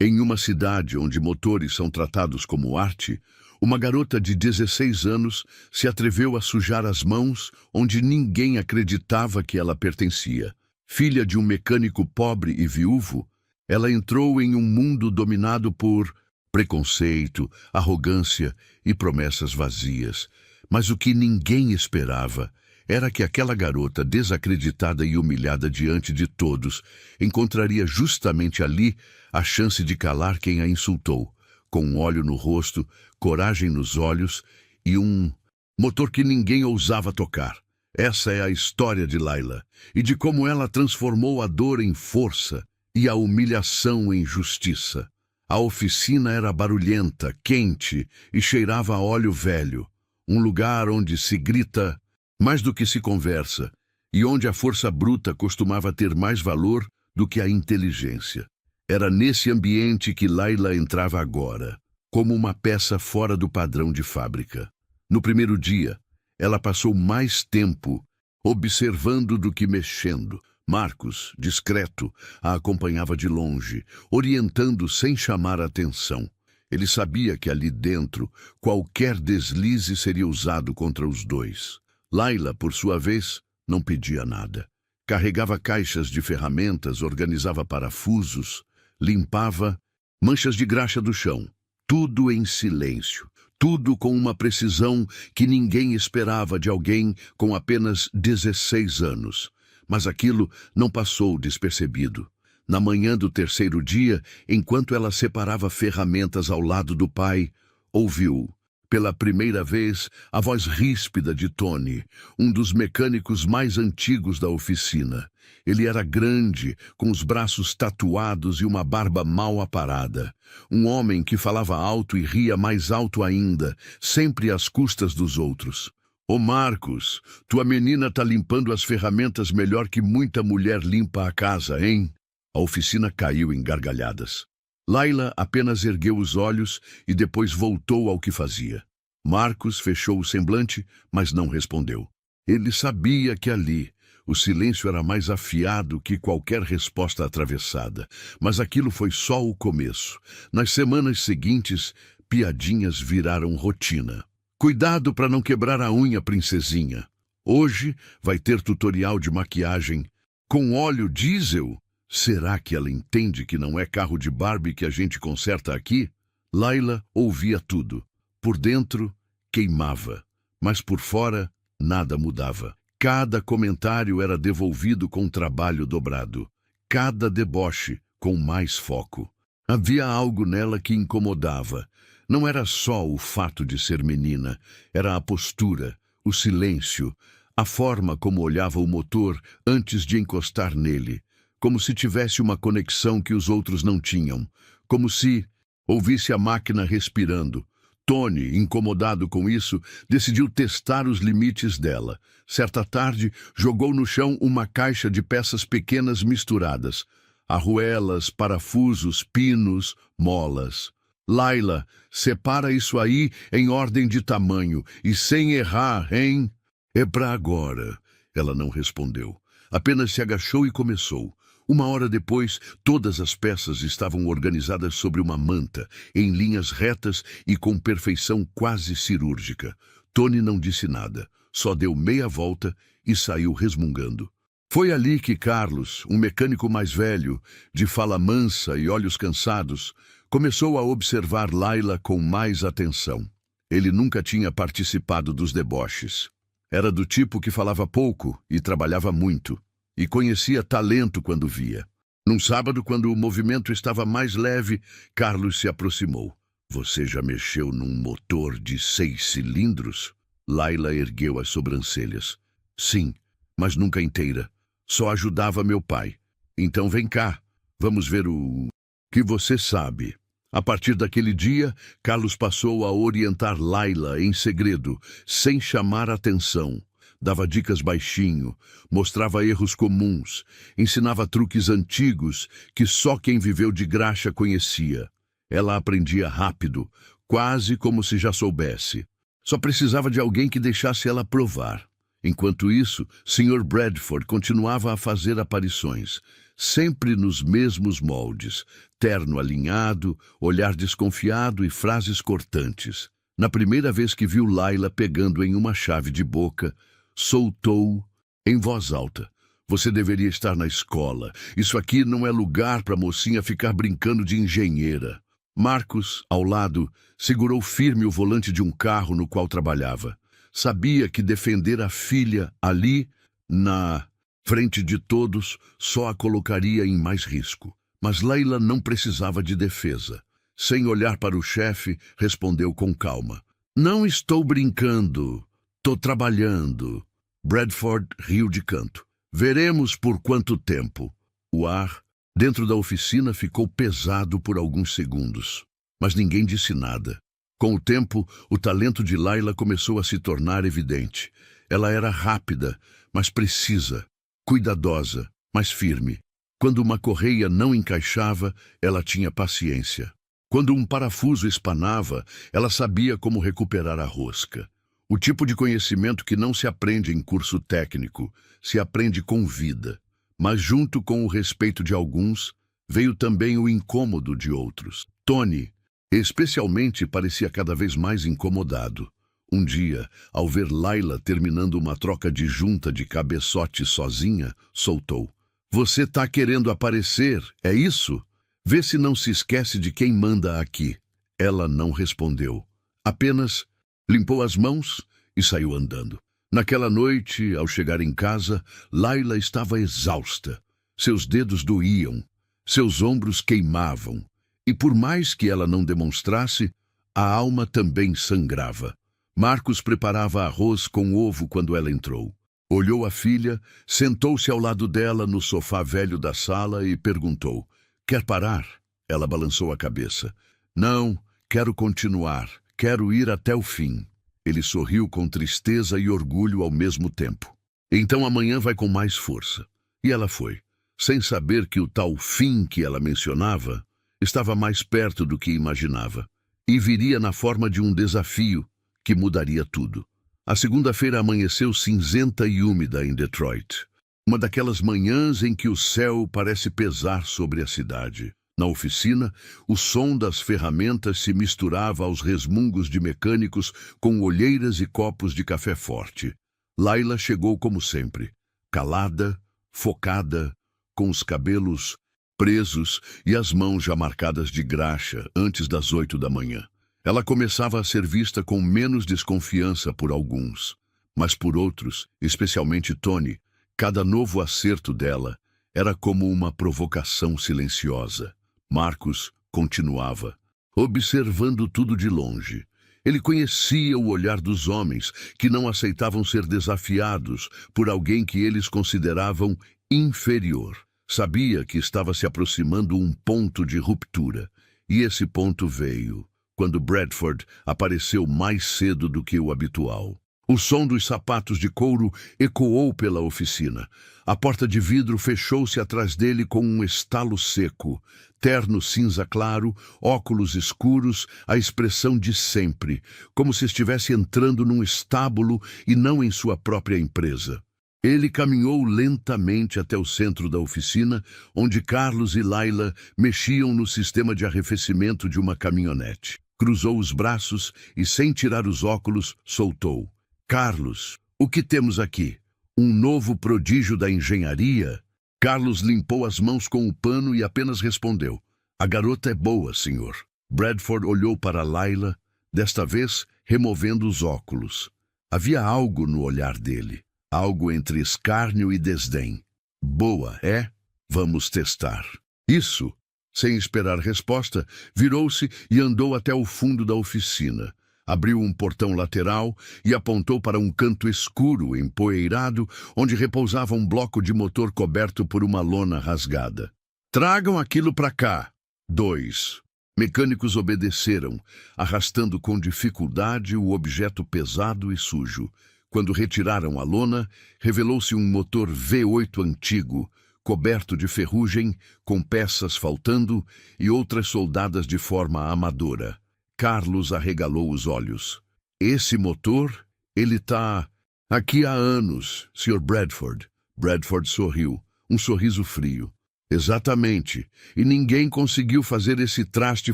Em uma cidade onde motores são tratados como arte, uma garota de 16 anos se atreveu a sujar as mãos onde ninguém acreditava que ela pertencia. Filha de um mecânico pobre e viúvo, ela entrou em um mundo dominado por preconceito, arrogância e promessas vazias. Mas o que ninguém esperava era que aquela garota, desacreditada e humilhada diante de todos, encontraria justamente ali a chance de calar quem a insultou, com um óleo no rosto, coragem nos olhos e um motor que ninguém ousava tocar. Essa é a história de Layla e de como ela transformou a dor em força e a humilhação em justiça. A oficina era barulhenta, quente e cheirava a óleo velho, um lugar onde se grita mais do que se conversa e onde a força bruta costumava ter mais valor do que a inteligência. Era nesse ambiente que Layla entrava agora, como uma peça fora do padrão de fábrica. No primeiro dia, ela passou mais tempo observando do que mexendo. Marcos, discreto, a acompanhava de longe, orientando sem chamar atenção. Ele sabia que ali dentro, qualquer deslize seria usado contra os dois. Layla, por sua vez, não pedia nada. Carregava caixas de ferramentas, organizava parafusos, limpava manchas de graxa do chão. Tudo em silêncio, tudo com uma precisão que ninguém esperava de alguém com apenas 16 anos. Mas aquilo não passou despercebido. Na manhã do terceiro dia, enquanto ela separava ferramentas ao lado do pai, ouviu, pela primeira vez, a voz ríspida de Tony, um dos mecânicos mais antigos da oficina. Ele era grande, com os braços tatuados e uma barba mal aparada. Um homem que falava alto e ria mais alto ainda, sempre às custas dos outros. Ô Marcos, tua menina tá limpando as ferramentas melhor que muita mulher limpa a casa, hein? A oficina caiu em gargalhadas. Layla apenas ergueu os olhos e depois voltou ao que fazia. Marcos fechou o semblante, mas não respondeu. Ele sabia que ali o silêncio era mais afiado que qualquer resposta atravessada, mas aquilo foi só o começo. Nas semanas seguintes, piadinhas viraram rotina. Cuidado para não quebrar a unha, princesinha. Hoje vai ter tutorial de maquiagem com óleo diesel. Será que ela entende que não é carro de Barbie que a gente conserta aqui? Layla ouvia tudo. Por dentro, queimava, mas por fora, nada mudava. Cada comentário era devolvido com trabalho dobrado. Cada deboche com mais foco. Havia algo nela que incomodava. Não era só o fato de ser menina, era a postura, o silêncio, a forma como olhava o motor antes de encostar nele, como se tivesse uma conexão que os outros não tinham, como se ouvisse a máquina respirando. Tony, incomodado com isso, decidiu testar os limites dela. Certa tarde, jogou no chão uma caixa de peças pequenas misturadas. Arruelas, parafusos, pinos, molas. Layla, separa isso aí em ordem de tamanho e sem errar, hein? É pra agora. Ela não respondeu. Apenas se agachou e começou. Uma hora depois, todas as peças estavam organizadas sobre uma manta, em linhas retas e com perfeição quase cirúrgica. Tony não disse nada, só deu meia volta e saiu resmungando. Foi ali que Carlos, um mecânico mais velho, de fala mansa e olhos cansados, começou a observar Layla com mais atenção. Ele nunca tinha participado dos deboches. Era do tipo que falava pouco e trabalhava muito, e conhecia talento quando via. Num sábado, quando o movimento estava mais leve, Carlos se aproximou. Você já mexeu num motor de 6 cilindros? Layla ergueu as sobrancelhas. Sim, mas nunca inteira. Só ajudava meu pai. Então vem cá, vamos ver o que você sabe. A partir daquele dia, Carlos passou a orientar Layla em segredo, sem chamar atenção. Dava dicas baixinho, mostrava erros comuns, ensinava truques antigos que só quem viveu de graxa conhecia. Ela aprendia rápido, quase como se já soubesse. Só precisava de alguém que deixasse ela provar. Enquanto isso, Sr. Bradford continuava a fazer aparições, sempre nos mesmos moldes, terno alinhado, olhar desconfiado e frases cortantes. Na primeira vez que viu Layla pegando em uma chave de boca, soltou em voz alta: "Você deveria estar na escola. Isso aqui não é lugar para a mocinha ficar brincando de engenheira." Marcos, ao lado, segurou firme o volante de um carro no qual trabalhava. Sabia que defender a filha ali, na frente de todos, só a colocaria em mais risco. Mas Layla não precisava de defesa. Sem olhar para o chefe, respondeu com calma: "Não estou brincando. Tô trabalhando." Bradford riu de canto. "Veremos por quanto tempo." O ar dentro da oficina ficou pesado por alguns segundos, mas ninguém disse nada. Com o tempo, o talento de Layla começou a se tornar evidente. Ela era rápida, mas precisa, cuidadosa, mas firme. Quando uma correia não encaixava, ela tinha paciência. Quando um parafuso espanava, ela sabia como recuperar a rosca. O tipo de conhecimento que não se aprende em curso técnico, se aprende com vida. Mas junto com o respeito de alguns, veio também o incômodo de outros. Tony, especialmente, parecia cada vez mais incomodado. Um dia, ao ver Layla terminando uma troca de junta de cabeçote sozinha, soltou: "Você tá querendo aparecer, é isso? Vê se não se esquece de quem manda aqui." Ela não respondeu. Apenas limpou as mãos e saiu andando. Naquela noite, ao chegar em casa, Layla estava exausta. Seus dedos doíam, seus ombros queimavam, e por mais que ela não demonstrasse, a alma também sangrava. Marcos preparava arroz com ovo quando ela entrou. Olhou a filha, sentou-se ao lado dela no sofá velho da sala e perguntou: "Quer parar?" Ela balançou a cabeça. "Não, quero continuar, quero ir até o fim." Ele sorriu com tristeza e orgulho ao mesmo tempo. "Então amanhã vai com mais força." E ela foi, sem saber que o tal fim que ela mencionava estava mais perto do que imaginava, e viria na forma de um desafio que mudaria tudo. A segunda-feira amanheceu cinzenta e úmida em Detroit. Uma daquelas manhãs em que o céu parece pesar sobre a cidade. Na oficina, o som das ferramentas se misturava aos resmungos de mecânicos com olheiras e copos de café forte. Layla chegou como sempre, calada, focada, com os cabelos presos e as mãos já marcadas de graxa antes das 8 da manhã. Ela começava a ser vista com menos desconfiança por alguns, mas por outros, especialmente Tony, cada novo acerto dela era como uma provocação silenciosa. Marcos continuava, observando tudo de longe. Ele conhecia o olhar dos homens, que não aceitavam ser desafiados por alguém que eles consideravam inferior. Sabia que estava se aproximando um ponto de ruptura, e esse ponto veio quando Bradford apareceu mais cedo do que o habitual. O som dos sapatos de couro ecoou pela oficina. A porta de vidro fechou-se atrás dele com um estalo seco. Terno cinza claro, óculos escuros, a expressão de sempre, como se estivesse entrando num estábulo e não em sua própria empresa. Ele caminhou lentamente até o centro da oficina, onde Carlos e Layla mexiam no sistema de arrefecimento de uma caminhonete. Cruzou os braços e, sem tirar os óculos, soltou: "Carlos, o que temos aqui? Um novo prodígio da engenharia?" Carlos limpou as mãos com o pano e apenas respondeu: "A garota é boa, senhor." Bradford olhou para Layla, desta vez removendo os óculos. Havia algo no olhar dele, algo entre escárnio e desdém. "Boa, é? Vamos testar." Isso. Sem esperar resposta, virou-se e andou até o fundo da oficina. Abriu um portão lateral e apontou para um canto escuro, empoeirado, onde repousava um bloco de motor coberto por uma lona rasgada. "Tragam aquilo para cá." 2. Mecânicos obedeceram, arrastando com dificuldade o objeto pesado e sujo. Quando retiraram a lona, revelou-se um motor V8 antigo, coberto de ferrugem, com peças faltando e outras soldadas de forma amadora. Carlos arregalou os olhos. "Esse motor, ele tá aqui há anos, Sr. Bradford." Bradford sorriu, um sorriso frio. Exatamente. E ninguém conseguiu fazer esse traste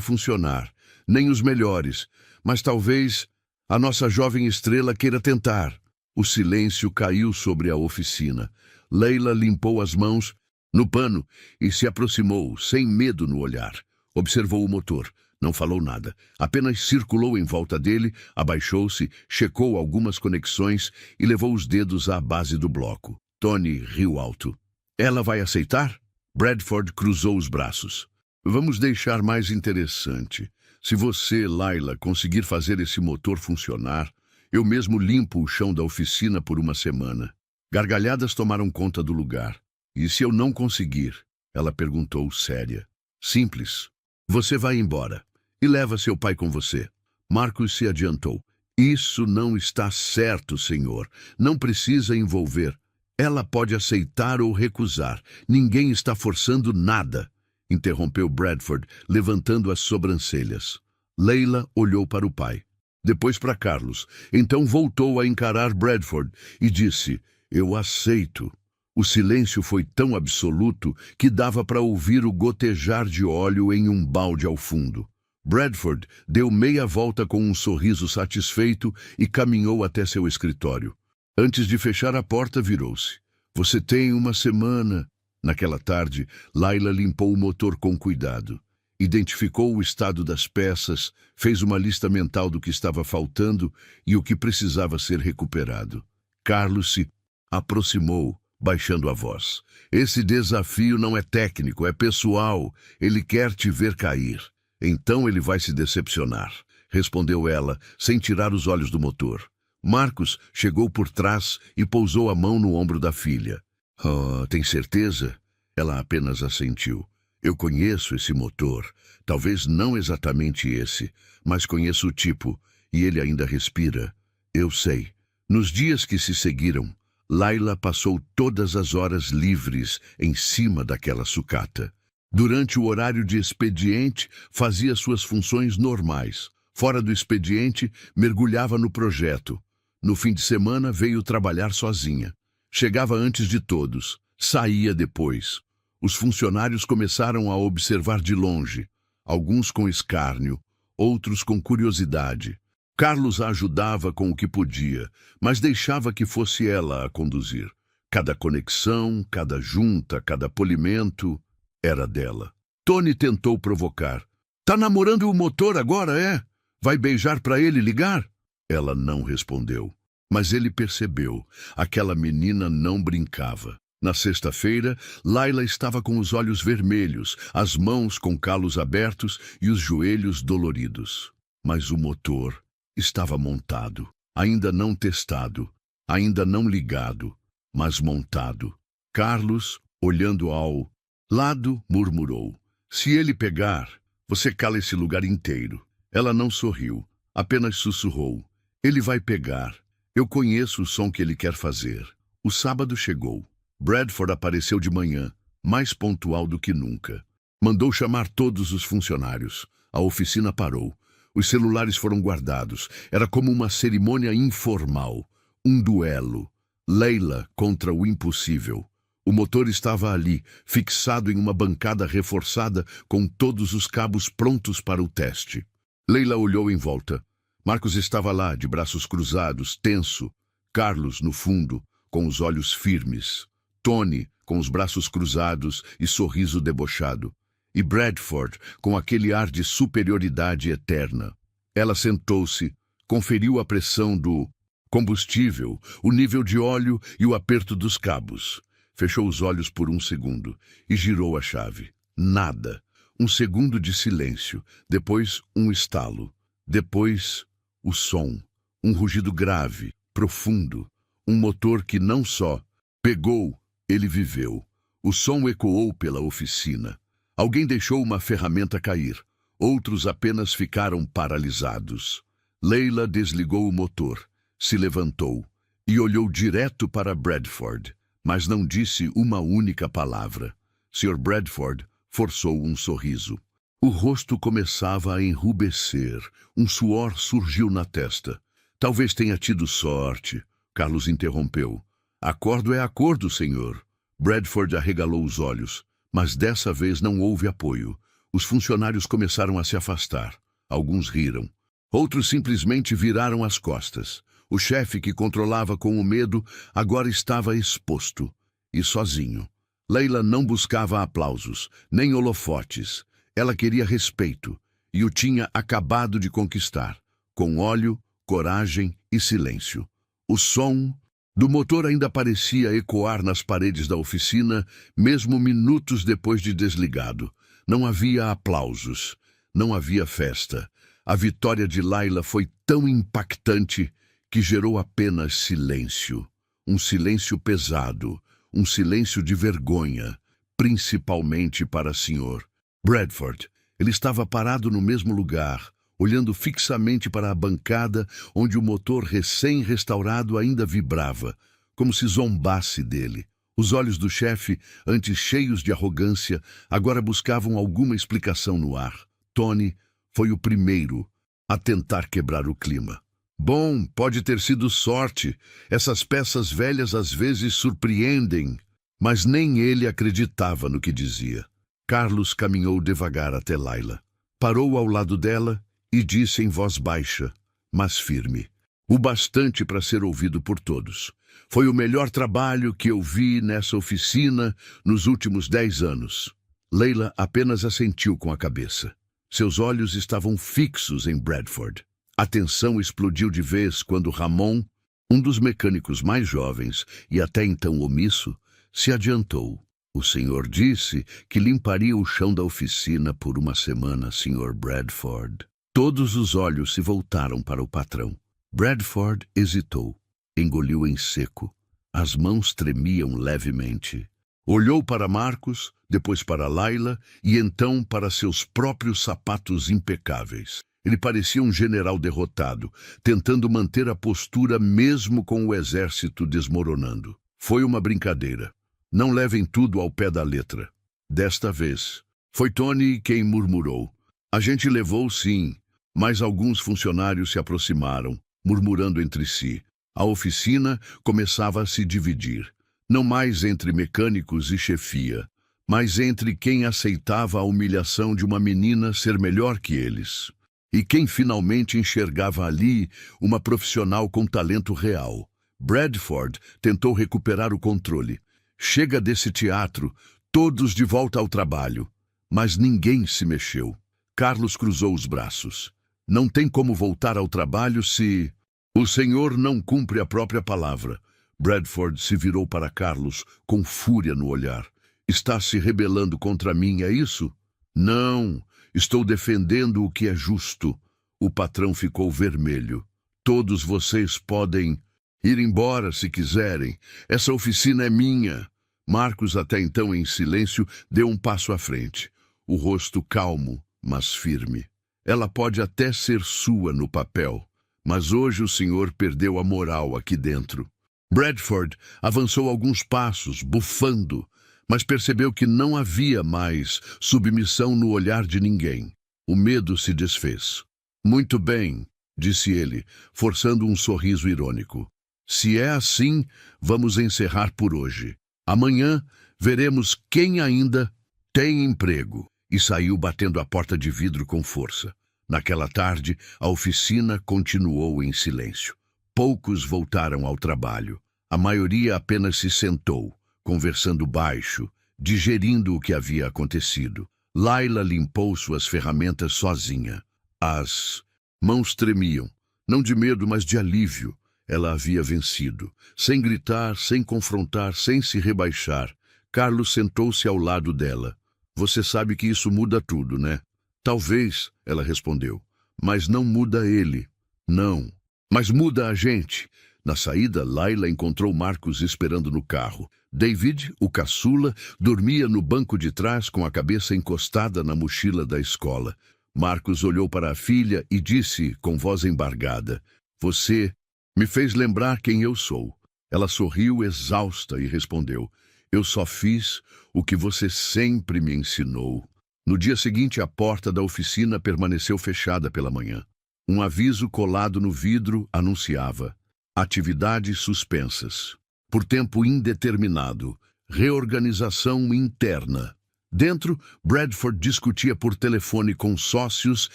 funcionar, nem os melhores. Mas talvez a nossa jovem estrela queira tentar. O silêncio caiu sobre a oficina. Leila limpou as mãos no pano e se aproximou, sem medo no olhar. Observou o motor. Não falou nada. Apenas circulou em volta dele, abaixou-se, checou algumas conexões e levou os dedos à base do bloco. Tony riu alto. Ela vai aceitar? Bradford cruzou os braços. Vamos deixar mais interessante. Se você, Layla, conseguir fazer esse motor funcionar, eu mesmo limpo o chão da oficina por uma semana. Gargalhadas tomaram conta do lugar. E se eu não conseguir? Ela perguntou séria. Simples. Você vai embora. E leva seu pai com você. Marcos se adiantou. Isso não está certo, senhor. Não precisa envolver. Ela pode aceitar ou recusar. Ninguém está forçando nada, interrompeu Bradford, levantando as sobrancelhas. Leila olhou para o pai. Depois para Carlos. Então voltou a encarar Bradford e disse, eu aceito. O silêncio foi tão absoluto que dava para ouvir o gotejar de óleo em um balde ao fundo. Bradford deu meia volta com um sorriso satisfeito e caminhou até seu escritório. Antes de fechar a porta, virou-se. Você tem uma semana. Naquela tarde, Layla limpou o motor com cuidado. Identificou o estado das peças, fez uma lista mental do que estava faltando e o que precisava ser recuperado. Carlos se aproximou, baixando a voz. Esse desafio não é técnico, é pessoal. Ele quer te ver cair. Então ele vai se decepcionar, respondeu ela, sem tirar os olhos do motor. Marcos chegou por trás e pousou a mão no ombro da filha. Oh, tem certeza? Ela apenas assentiu. Eu conheço esse motor. Talvez não exatamente esse, mas conheço o tipo, e ele ainda respira. Eu sei. Nos dias que se seguiram, Layla passou todas as horas livres em cima daquela sucata. Durante o horário de expediente, fazia suas funções normais. Fora do expediente, mergulhava no projeto. No fim de semana, veio trabalhar sozinha. Chegava antes de todos, saía depois. Os funcionários começaram a observar de longe, alguns com escárnio, outros com curiosidade. Carlos a ajudava com o que podia, mas deixava que fosse ela a conduzir. Cada conexão, cada junta, cada polimento era dela. Tony tentou provocar. Tá namorando o motor agora, é? Vai beijar para ele ligar? Ela não respondeu. Mas ele percebeu. Aquela menina não brincava. Na sexta-feira, Layla estava com os olhos vermelhos, as mãos com calos abertos e os joelhos doloridos. Mas o motor estava montado, ainda não testado, ainda não ligado, mas montado. Carlos, olhando ao lado, murmurou. Se ele pegar, você cala esse lugar inteiro. Ela não sorriu, apenas sussurrou. Ele vai pegar. Eu conheço o som que ele quer fazer. O sábado chegou. Bradford apareceu de manhã, mais pontual do que nunca. Mandou chamar todos os funcionários. A oficina parou. Os celulares foram guardados. Era como uma cerimônia informal. Um duelo. Leila contra o impossível. O motor estava ali, fixado em uma bancada reforçada com todos os cabos prontos para o teste. Leila olhou em volta. Marcos estava lá, de braços cruzados, tenso. Carlos, no fundo, com os olhos firmes. Tony, com os braços cruzados e sorriso debochado. E Bradford, com aquele ar de superioridade eterna. Ela sentou-se, conferiu a pressão do combustível, o nível de óleo e o aperto dos cabos. Fechou os olhos por um segundo e girou a chave. Nada. Um segundo de silêncio. Depois, um estalo. Depois, o som. Um rugido grave, profundo. Um motor que não só pegou, ele viveu. O som ecoou pela oficina. Alguém deixou uma ferramenta cair. Outros apenas ficaram paralisados. Leila desligou o motor, se levantou e olhou direto para Bradford, mas não disse uma única palavra. Sr. Bradford forçou um sorriso. O rosto começava a enrubescer. Um suor surgiu na testa. Talvez tenha tido sorte. Carlos interrompeu. Acordo é acordo, senhor. Bradford arregalou os olhos. Mas dessa vez não houve apoio. Os funcionários começaram a se afastar. Alguns riram. Outros simplesmente viraram as costas. O chefe, que controlava com o medo, agora estava exposto e sozinho. Leila não buscava aplausos, nem holofotes. Ela queria respeito, e o tinha acabado de conquistar, com óleo, coragem e silêncio. O som do motor ainda parecia ecoar nas paredes da oficina, mesmo minutos depois de desligado. Não havia aplausos, não havia festa. A vitória de Laila foi tão impactante que gerou apenas silêncio. Um silêncio pesado, um silêncio de vergonha, principalmente para o Sr. Bradford. Ele estava parado no mesmo lugar, olhando fixamente para a bancada onde o motor recém-restaurado ainda vibrava, como se zombasse dele. Os olhos do chefe, antes cheios de arrogância, agora buscavam alguma explicação no ar. Tony foi o primeiro a tentar quebrar o clima. Bom, pode ter sido sorte. Essas peças velhas às vezes surpreendem. Mas nem ele acreditava no que dizia. Carlos caminhou devagar até Laila. Parou ao lado dela e disse em voz baixa, mas firme, o bastante para ser ouvido por todos. Foi o melhor trabalho que eu vi nessa oficina nos últimos 10 anos. Leila apenas assentiu com a cabeça. Seus olhos estavam fixos em Bradford. A tensão explodiu de vez quando Ramon, um dos mecânicos mais jovens e até então omisso, se adiantou. O senhor disse que limparia o chão da oficina por uma semana, Sr. Bradford. Todos os olhos se voltaram para o patrão. Bradford hesitou, engoliu em seco. As mãos tremiam levemente. Olhou para Marcos, depois para Laila e então para seus próprios sapatos impecáveis. Ele parecia um general derrotado, tentando manter a postura mesmo com o exército desmoronando. Foi uma brincadeira. Não levem tudo ao pé da letra. Desta vez, foi Tony quem murmurou. A gente levou sim, mas alguns funcionários se aproximaram, murmurando entre si. A oficina começava a se dividir. Não mais entre mecânicos e chefia, mas entre quem aceitava a humilhação de uma menina ser melhor que eles. E quem finalmente enxergava ali uma profissional com talento real. Bradford tentou recuperar o controle. Chega desse teatro, todos de volta ao trabalho. Mas ninguém se mexeu. Carlos cruzou os braços. Não tem como voltar ao trabalho se o senhor não cumpre a própria palavra. Bradford se virou para Carlos com fúria no olhar. Está se rebelando contra mim, é isso? Não. Estou defendendo o que é justo. O patrão ficou vermelho. Todos vocês podem ir embora se quiserem. Essa oficina é minha. Marcos, até então em silêncio, deu um passo à frente. O rosto calmo, mas firme. Ela pode até ser sua no papel, mas hoje o senhor perdeu a moral aqui dentro. Bradford avançou alguns passos, bufando, mas percebeu que não havia mais submissão no olhar de ninguém. O medo se desfez. Muito bem, disse ele, forçando um sorriso irônico. Se é assim, vamos encerrar por hoje. Amanhã veremos quem ainda tem emprego. E saiu batendo a porta de vidro com força. Naquela tarde, a oficina continuou em silêncio. Poucos voltaram ao trabalho. A maioria apenas se sentou, conversando baixo, digerindo o que havia acontecido. Laila limpou suas ferramentas sozinha. As mãos tremiam, não de medo, mas de alívio. Ela havia vencido. Sem gritar, sem confrontar, sem se rebaixar. Carlos sentou-se ao lado dela. Você sabe que isso muda tudo, né? Talvez, ela respondeu, mas não muda ele. Não, mas muda a gente. Na saída, Laila encontrou Marcos esperando no carro. David, o caçula, dormia no banco de trás com a cabeça encostada na mochila da escola. Marcos olhou para a filha e disse com voz embargada, você me fez lembrar quem eu sou. Ela sorriu exausta e respondeu, eu só fiz o que você sempre me ensinou. No dia seguinte, a porta da oficina permaneceu fechada pela manhã. Um aviso colado no vidro anunciava atividades suspensas. Por tempo indeterminado. Reorganização interna. Dentro, Bradford discutia por telefone com sócios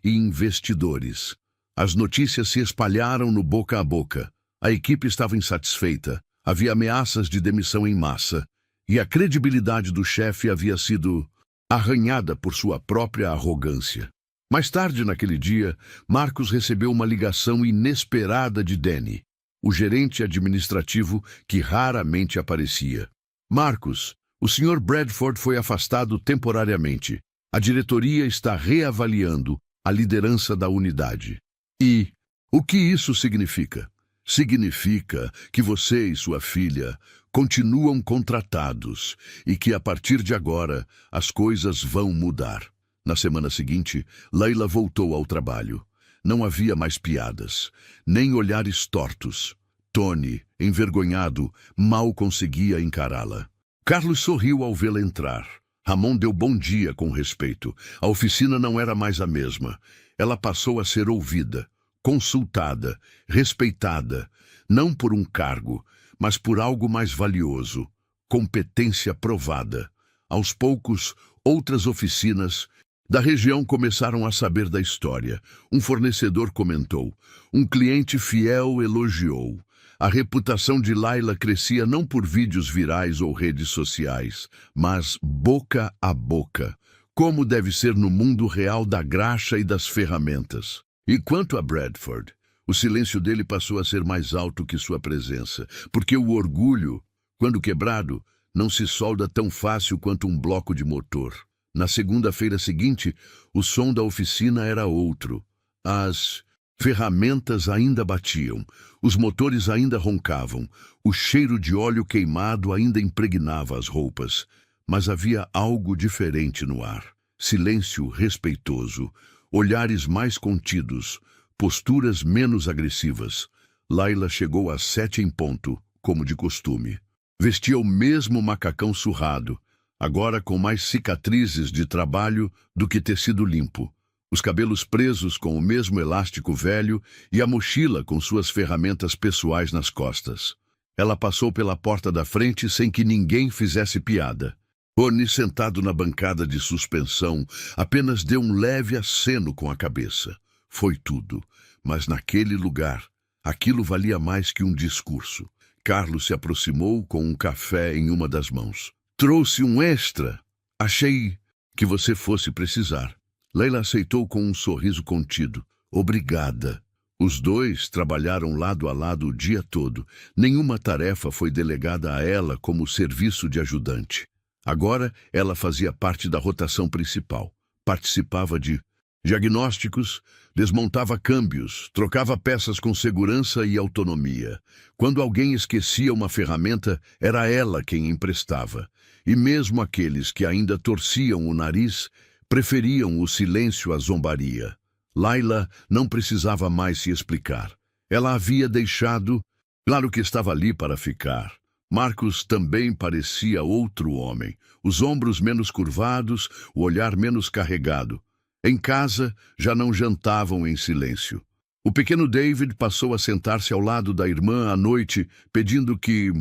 e investidores. As notícias se espalharam no boca a boca. A equipe estava insatisfeita. Havia ameaças de demissão em massa. E a credibilidade do chefe havia sido arranhada por sua própria arrogância. Mais tarde naquele dia, Marcus recebeu uma ligação inesperada de Danny, o gerente administrativo que raramente aparecia. Marcus, o Sr. Bradford foi afastado temporariamente. A diretoria está reavaliando a liderança da unidade. E o que isso significa? Significa que você e sua filha continuam contratados e que, a partir de agora, as coisas vão mudar. Na semana seguinte, Layla voltou ao trabalho. Não havia mais piadas, nem olhares tortos. Tony, envergonhado, mal conseguia encará-la. Carlos sorriu ao vê-la entrar. Ramon deu bom dia com respeito. A oficina não era mais a mesma. Ela passou a ser ouvida, consultada, respeitada, não por um cargo, mas por algo mais valioso, competência provada. Aos poucos, outras oficinas da região começaram a saber da história. Um fornecedor comentou, um cliente fiel elogiou. A reputação de Layla crescia não por vídeos virais ou redes sociais, mas boca a boca, como deve ser no mundo real da graxa e das ferramentas. E quanto a Bradford, o silêncio dele passou a ser mais alto que sua presença, porque o orgulho, quando quebrado, não se solda tão fácil quanto um bloco de motor. Na segunda-feira seguinte, o som da oficina era outro. As ferramentas ainda batiam, os motores ainda roncavam, o cheiro de óleo queimado ainda impregnava as roupas. Mas havia algo diferente no ar. Silêncio respeitoso, olhares mais contidos, posturas menos agressivas. Layla chegou às 7 em ponto, como de costume. Vestia o mesmo macacão surrado, agora com mais cicatrizes de trabalho do que tecido limpo. Os cabelos presos com o mesmo elástico velho e a mochila com suas ferramentas pessoais nas costas. Ela passou pela porta da frente sem que ninguém fizesse piada. Tony, sentado na bancada de suspensão, apenas deu um leve aceno com a cabeça. Foi tudo, mas naquele lugar, aquilo valia mais que um discurso. Carlos se aproximou com um café em uma das mãos. Trouxe um extra. Achei que você fosse precisar. Layla aceitou com um sorriso contido. Obrigada. Os dois trabalharam lado a lado o dia todo. Nenhuma tarefa foi delegada a ela como serviço de ajudante. Agora, ela fazia parte da rotação principal. Participava de diagnósticos, desmontava câmbios, trocava peças com segurança e autonomia. Quando alguém esquecia uma ferramenta, era ela quem emprestava. E mesmo aqueles que ainda torciam o nariz, preferiam o silêncio à zombaria. Layla não precisava mais se explicar. Ela havia deixado, claro que estava ali para ficar. Marcus também parecia outro homem, os ombros menos curvados, o olhar menos carregado. Em casa, já não jantavam em silêncio. O pequeno David passou a sentar-se ao lado da irmã à noite, pedindo que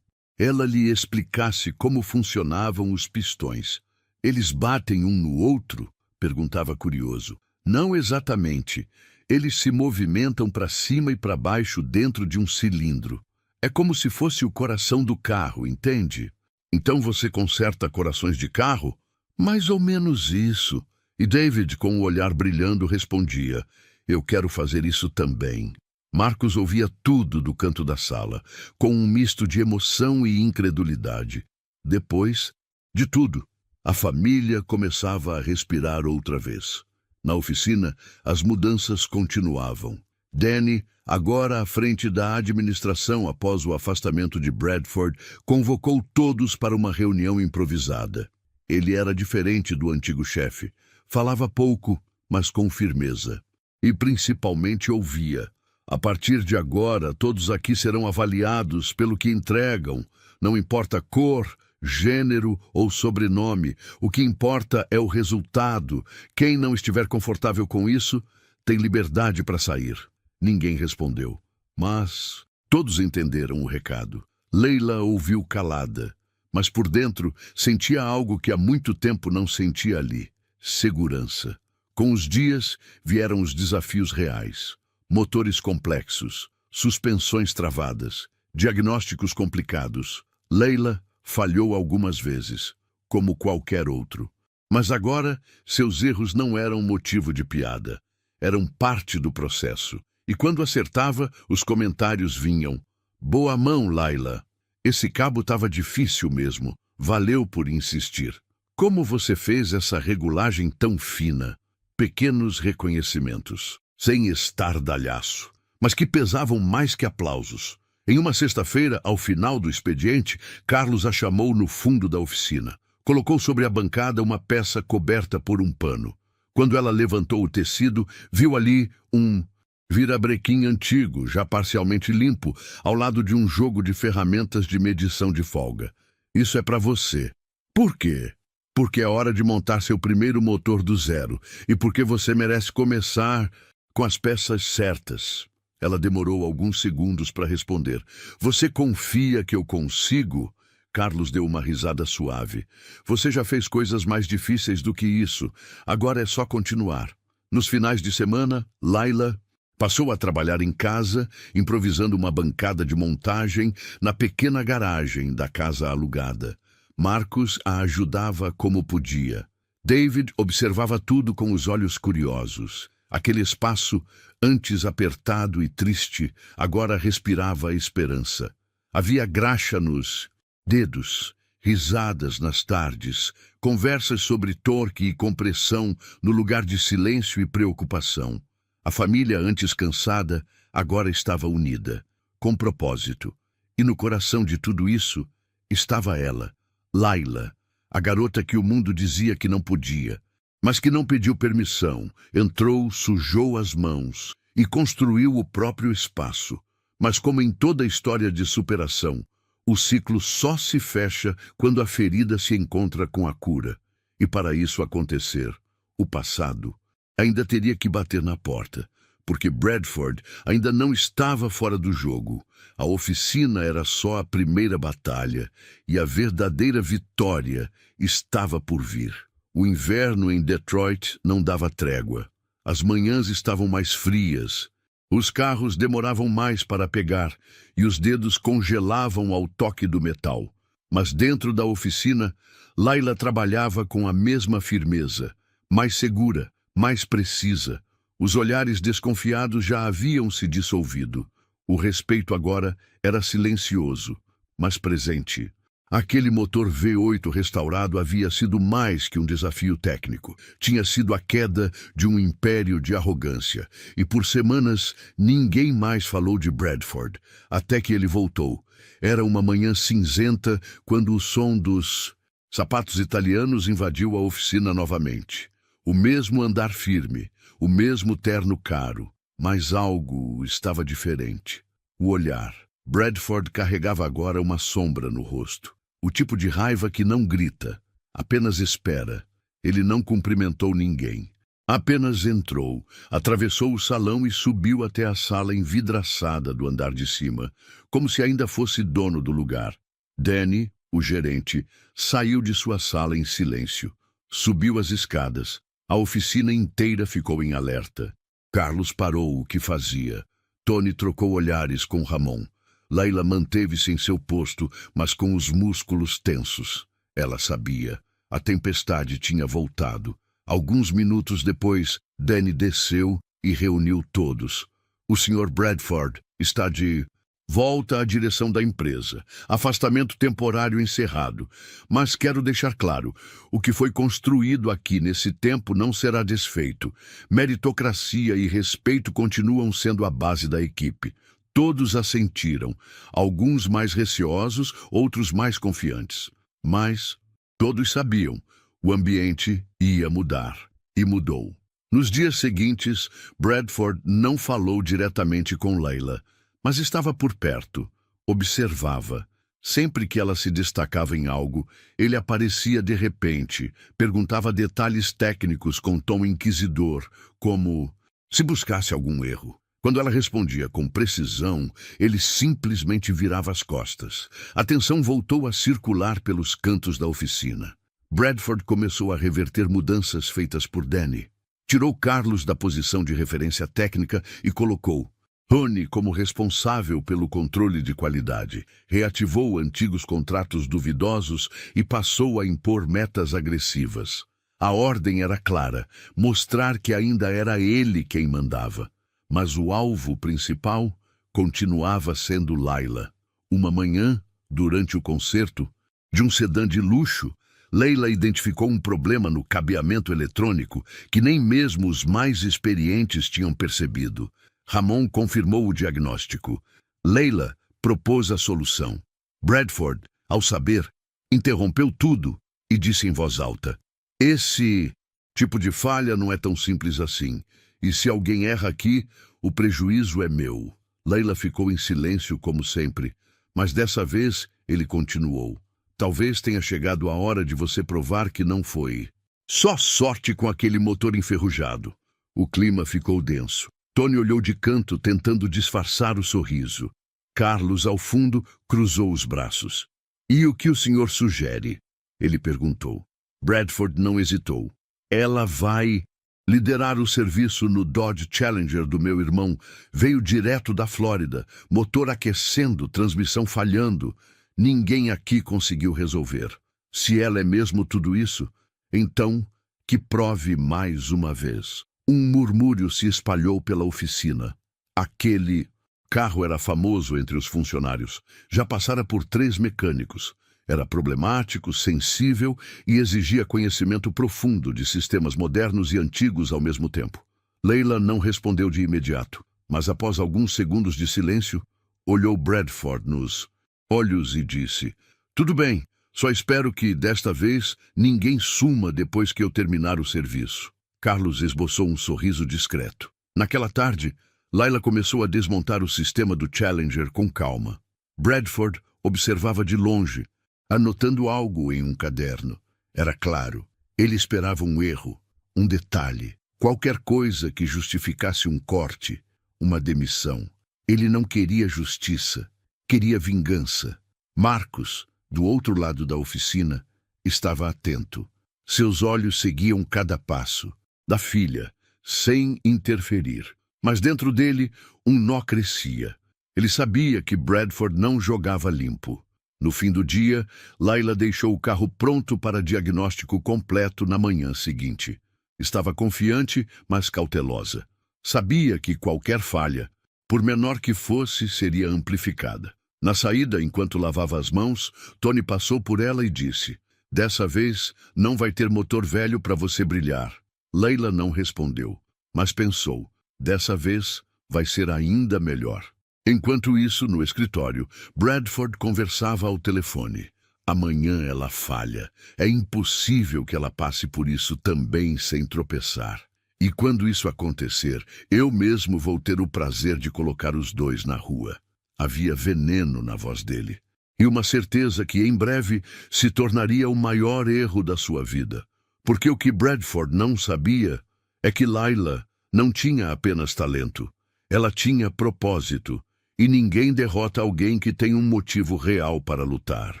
ela lhe explicasse como funcionavam os pistões. Eles batem um no outro? Perguntava curioso. Não exatamente. Eles se movimentam para cima e para baixo dentro de um cilindro. É como se fosse o coração do carro, entende? Então você conserta corações de carro? Mais ou menos isso. E David, com o olhar brilhando, respondia, eu quero fazer isso também. Marcus ouvia tudo do canto da sala, com um misto de emoção e incredulidade. Depois, de tudo, a família começava a respirar outra vez. Na oficina, as mudanças continuavam. Danny, agora à frente da administração após o afastamento de Bradford, convocou todos para uma reunião improvisada. Ele era diferente do antigo chefe. Falava pouco, mas com firmeza. E principalmente ouvia. A partir de agora, todos aqui serão avaliados pelo que entregam. Não importa cor, gênero ou sobrenome. O que importa é o resultado. Quem não estiver confortável com isso, tem liberdade para sair. Ninguém respondeu. Mas todos entenderam o recado. Layla ouviu calada. mas por dentro sentia algo que há muito tempo não sentia ali: segurança. Com os dias vieram os desafios reais: motores complexos, suspensões travadas, diagnósticos complicados. Leila falhou algumas vezes, como qualquer outro. Mas agora, seus erros não eram motivo de piada. Eram parte do processo. E quando acertava, os comentários vinham: "Boa mão, Laila. Esse cabo estava difícil mesmo. Valeu por insistir. Como você fez essa regulagem tão fina?" Pequenos reconhecimentos, sem estardalhaço, mas que pesavam mais que aplausos. Em uma sexta-feira, ao final do expediente, Carlos a chamou no fundo da oficina. Colocou sobre a bancada uma peça coberta por um pano. Quando ela levantou o tecido, viu ali um virabrequim antigo, já parcialmente limpo, ao lado de um jogo de ferramentas de medição de folga. "Isso é para você." "Por quê?" "Porque é hora de montar seu primeiro motor do zero, e porque você merece começar com as peças certas." Ela demorou alguns segundos para responder. "Você confia que eu consigo?" Carlos deu uma risada suave. "Você já fez coisas mais difíceis do que isso. Agora é só continuar." Nos finais de semana, Laila passou a trabalhar em casa, improvisando uma bancada de montagem na pequena garagem da casa alugada. Marcos a ajudava como podia. David observava tudo com os olhos curiosos. Aquele espaço, antes apertado e triste, agora respirava a esperança. Havia graxa nos dedos, risadas nas tardes, conversas sobre torque e compressão no lugar de silêncio e preocupação. A família, antes cansada, agora estava unida, com propósito. E no coração de tudo isso estava ela, Laila, a garota que o mundo dizia que não podia, mas que não pediu permissão, entrou, sujou as mãos e construiu o próprio espaço. Mas como em toda história de superação, o ciclo só se fecha quando a ferida se encontra com a cura. E para isso acontecer, o passado ainda teria que bater na porta, porque Bradford ainda não estava fora do jogo. A oficina era só a primeira batalha, e a verdadeira vitória estava por vir. O inverno em Detroit não dava trégua. As manhãs estavam mais frias. Os carros demoravam mais para pegar, e os dedos congelavam ao toque do metal. Mas dentro da oficina, Laila trabalhava com a mesma firmeza, mais segura, mais precisa. Os olhares desconfiados já haviam se dissolvido. O respeito agora era silencioso, mas presente. Aquele motor V8 restaurado havia sido mais que um desafio técnico. Tinha sido a queda de um império de arrogância. E por semanas ninguém mais falou de Bradford, até que ele voltou. Era uma manhã cinzenta quando o som dos sapatos italianos invadiu a oficina novamente. O mesmo andar firme, o mesmo terno caro, mas algo estava diferente. O olhar. Bradford carregava agora uma sombra no rosto. O tipo de raiva que não grita, apenas espera. Ele não cumprimentou ninguém. Apenas entrou, atravessou o salão e subiu até a sala envidraçada do andar de cima, como se ainda fosse dono do lugar. Danny, o gerente, saiu de sua sala em silêncio. Subiu as escadas. A oficina inteira ficou em alerta. Carlos parou o que fazia. Tony trocou olhares com Ramon. Laila manteve-se em seu posto, mas com os músculos tensos. Ela sabia. A tempestade tinha voltado. Alguns minutos depois, Danny desceu e reuniu todos. "O Sr. Bradford está de volta à direção da empresa. Afastamento temporário encerrado. Mas quero deixar claro, o que foi construído aqui nesse tempo não será desfeito. Meritocracia e respeito continuam sendo a base da equipe." Todos assentiram, alguns mais receosos, outros mais confiantes. Mas todos sabiam, o ambiente ia mudar. E mudou. Nos dias seguintes, Bradford não falou diretamente com Laila, mas estava por perto, observava. Sempre que ela se destacava em algo, ele aparecia de repente, perguntava detalhes técnicos com tom inquisidor, como se buscasse algum erro. Quando ela respondia com precisão, ele simplesmente virava as costas. A tensão voltou a circular pelos cantos da oficina. Bradford começou a reverter mudanças feitas por Danny. Tirou Carlos da posição de referência técnica e colocou Tony como responsável pelo controle de qualidade. Reativou antigos contratos duvidosos e passou a impor metas agressivas. A ordem era clara, mostrar que ainda era ele quem mandava. Mas o alvo principal continuava sendo Layla. Uma manhã, durante o concerto, de um sedã de luxo, Layla identificou um problema no cabeamento eletrônico que nem mesmo os mais experientes tinham percebido. Ramon confirmou o diagnóstico. Layla propôs a solução. Bradford, ao saber, interrompeu tudo e disse em voz alta: "Esse tipo de falha não é tão simples assim. E se alguém erra aqui, o prejuízo é meu." Layla ficou em silêncio como sempre, mas dessa vez ele continuou: "Talvez tenha chegado a hora de você provar que não foi. Só sorte com aquele motor enferrujado." O clima ficou denso. Tony olhou de canto, tentando disfarçar o sorriso. Carlos, ao fundo, cruzou os braços. "E o que o senhor sugere?" ele perguntou. Bradford não hesitou. "Ela vai liderar o serviço no Dodge Challenger do meu irmão. Veio direto da Flórida, motor aquecendo, transmissão falhando. Ninguém aqui conseguiu resolver. Se ela é mesmo tudo isso, então que prove mais uma vez." Um murmúrio se espalhou pela oficina. Aquele carro era famoso entre os funcionários. Já passara por 3 mecânicos. Era problemático, sensível e exigia conhecimento profundo de sistemas modernos e antigos ao mesmo tempo. Layla não respondeu de imediato, mas após alguns segundos de silêncio, olhou Bradford nos olhos e disse: "Tudo bem, só espero que, desta vez, ninguém suma depois que eu terminar o serviço." Carlos esboçou um sorriso discreto. Naquela tarde, Layla começou a desmontar o sistema do Challenger com calma. Bradford observava de longe, anotando algo em um caderno. Era claro, ele esperava um erro, um detalhe, qualquer coisa que justificasse um corte, uma demissão. Ele não queria justiça, queria vingança. Marcos, do outro lado da oficina, estava atento. Seus olhos seguiam cada passo da filha, sem interferir. Mas dentro dele, um nó crescia. Ele sabia que Bradford não jogava limpo. No fim do dia, Layla deixou o carro pronto para diagnóstico completo na manhã seguinte. Estava confiante, mas cautelosa. Sabia que qualquer falha, por menor que fosse, seria amplificada. Na saída, enquanto lavava as mãos, Tony passou por ela e disse: "Dessa vez, não vai ter motor velho para você brilhar." Layla não respondeu, mas pensou: "Dessa vez, vai ser ainda melhor." Enquanto isso, no escritório, Bradford conversava ao telefone. "Amanhã ela falha. É impossível que ela passe por isso também sem tropeçar. E quando isso acontecer, eu mesmo vou ter o prazer de colocar os dois na rua." Havia veneno na voz dele. E uma certeza que, em breve, se tornaria o maior erro da sua vida. Porque o que Bradford não sabia é que Layla não tinha apenas talento. Ela tinha propósito. E ninguém derrota alguém que tem um motivo real para lutar.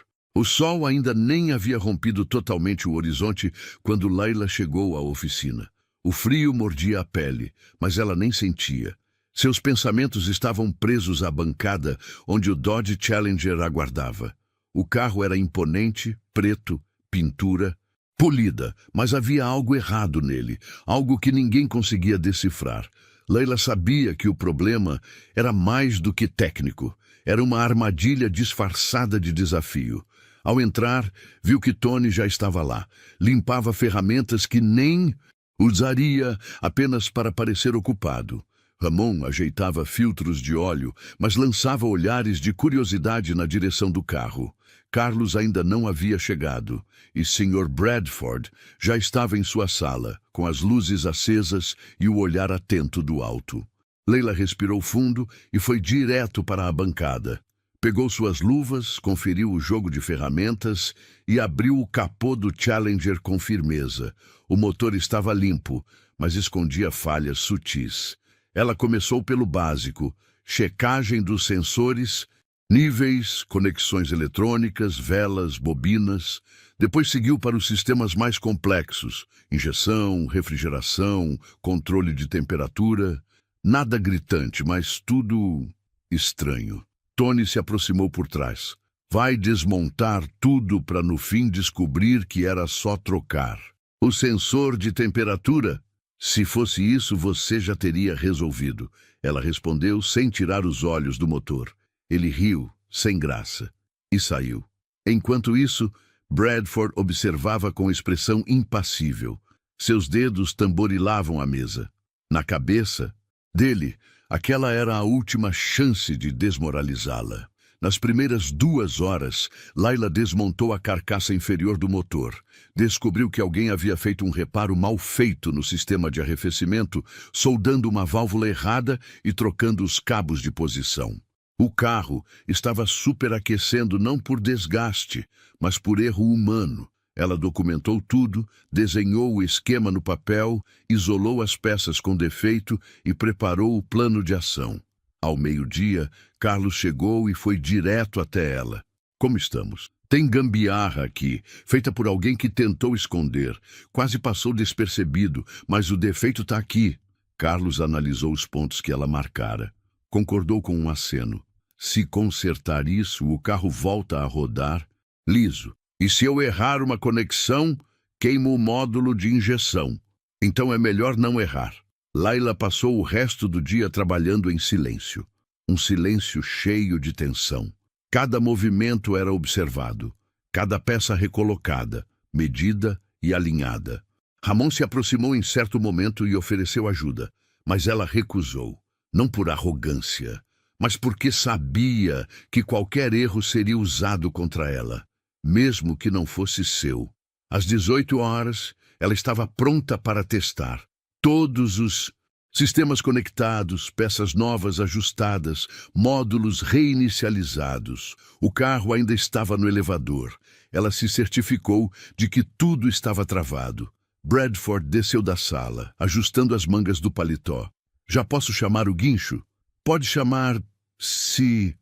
O sol ainda nem havia rompido totalmente o horizonte quando Layla chegou à oficina. O frio mordia a pele, mas ela nem sentia. Seus pensamentos estavam presos à bancada onde o Dodge Challenger aguardava. O carro era imponente, preto, pintura polida, mas havia algo errado nele, algo que ninguém conseguia decifrar. Layla sabia que o problema era mais do que técnico. Era uma armadilha disfarçada de desafio. Ao entrar, viu que Tony já estava lá. Limpava ferramentas que nem usaria apenas para parecer ocupado. Ramon ajeitava filtros de óleo, mas lançava olhares de curiosidade na direção do carro. Carlos ainda não havia chegado, e Sr. Bradford já estava em sua sala, com as luzes acesas e o olhar atento do alto. Layla respirou fundo e foi direto para a bancada. Pegou suas luvas, conferiu o jogo de ferramentas e abriu o capô do Challenger com firmeza. O motor estava limpo, mas escondia falhas sutis. Ela começou pelo básico: checagem dos sensores, níveis, conexões eletrônicas, velas, bobinas. Depois seguiu para os sistemas mais complexos: injeção, refrigeração, controle de temperatura. Nada gritante, mas tudo estranho. Tony se aproximou por trás. Vai desmontar tudo para no fim descobrir que era só trocar o sensor de temperatura? Se fosse isso, você já teria resolvido. Ela respondeu sem tirar os olhos do motor. Ele riu, sem graça, e saiu. Enquanto isso, Bradford observava com expressão impassível. Seus dedos tamborilavam a mesa. Na cabeça dele, aquela era a última chance de desmoralizá-la. Nas primeiras 2 horas, Layla desmontou a carcaça inferior do motor. Descobriu que alguém havia feito um reparo mal feito no sistema de arrefecimento, soldando uma válvula errada e trocando os cabos de posição. O carro estava superaquecendo não por desgaste, mas por erro humano. Ela documentou tudo, desenhou o esquema no papel, isolou as peças com defeito e preparou o plano de ação. Ao meio-dia, Carlos chegou e foi direto até ela. Como estamos? Tem gambiarra aqui, feita por alguém que tentou esconder. Quase passou despercebido, mas o defeito está aqui. Carlos analisou os pontos que ela marcara. Concordou com um aceno. Se consertar isso, o carro volta a rodar liso. E se eu errar uma conexão, queimo o módulo de injeção. Então é melhor não errar. Layla passou o resto do dia trabalhando em silêncio. Um silêncio cheio de tensão. Cada movimento era observado, cada peça recolocada, medida e alinhada. Ramon se aproximou em certo momento e ofereceu ajuda, mas ela recusou, não por arrogância, mas porque sabia que qualquer erro seria usado contra ela, mesmo que não fosse seu. Às 18 horas, ela estava pronta para testar. Todos os sistemas conectados, peças novas ajustadas, módulos reinicializados. O carro ainda estava no elevador. Ela se certificou de que tudo estava travado. Bradford desceu da sala, ajustando as mangas do paletó. Já posso chamar o guincho? Pode chamar se